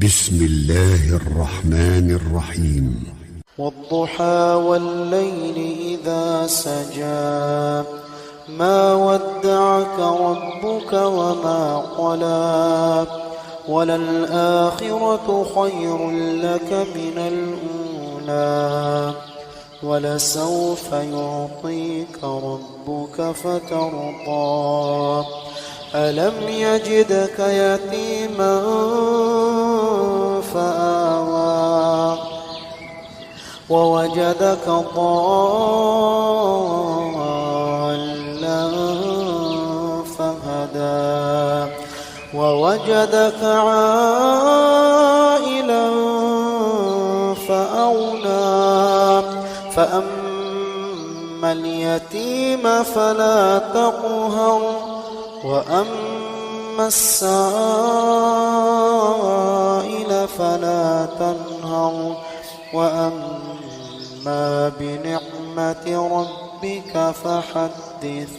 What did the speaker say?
بسم الله الرحمن الرحيم. والضحى والليل إذا سجى ما ودعك ربك وما قلى وللآخرة خير لك من الأولى ولسوف يعطيك ربك فترضى ألم يجدك يتيما فآوى ووجدك ضالا فهدى ووجدك عائلا فأغنى فأما اليتيم فلا تقهر وأما السائل فلا تنهر وأما بنعمة ربك فحدث.